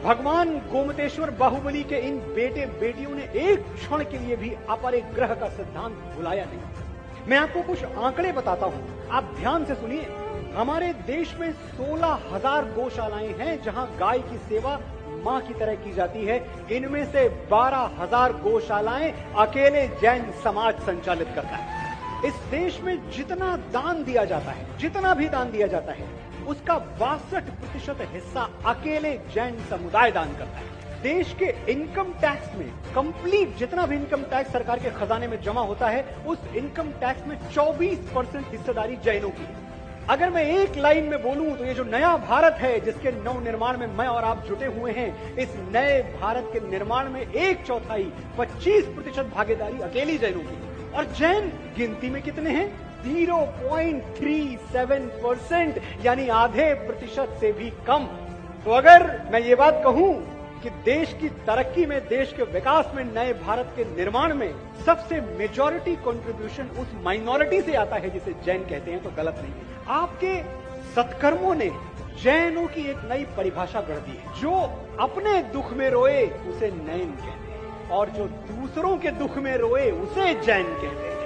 भगवान गोमतेश्वर बाहुबली के इन बेटे बेटियों ने एक क्षण के लिए भी अपरिग्रह का सिद्धांत भुलाया नहीं। मैं आपको कुछ आंकड़े बताता हूं, आप ध्यान से सुनिए। हमारे देश में 16,000 गौशालाएं हैं जहां गाय की सेवा मां की तरह की जाती है। इनमें से 12,000 गौशालाएं अकेले जैन समाज संचालित करता है। इस देश में जितना दान दिया जाता है, जितना भी दान दिया जाता है, उसका 62% हिस्सा अकेले जैन समुदाय दान करता है। देश के इनकम टैक्स में कंप्लीट जितना भी इनकम टैक्स सरकार के खजाने में जमा होता है, उस इनकम टैक्स में 24% हिस्सेदारी जैनों की है। अगर मैं एक लाइन में बोलूं तो ये जो नया भारत है जिसके नव निर्माण में मैं और आप जुटे हुए हैं, इस नए भारत के निर्माण में 1/4 25% भागीदारी अकेली जैनों की। और जैन गिनती में कितने हैं? 0.37%, यानी आधे प्रतिशत से भी कम। तो अगर मैं ये बात कहूं कि देश की तरक्की में, देश के विकास में, नए भारत के निर्माण में सबसे मेजॉरिटी कंट्रीब्यूशन उस माइनॉरिटी से आता है जिसे जैन कहते हैं, तो गलत नहीं है। आपके सत्कर्मों ने जैनों की एक नई परिभाषा गढ़ दी है। जो अपने दुख में रोए उसे नैन कहते हैं, और जो दूसरों के दुख में रोए उसे जैन कहते हैं।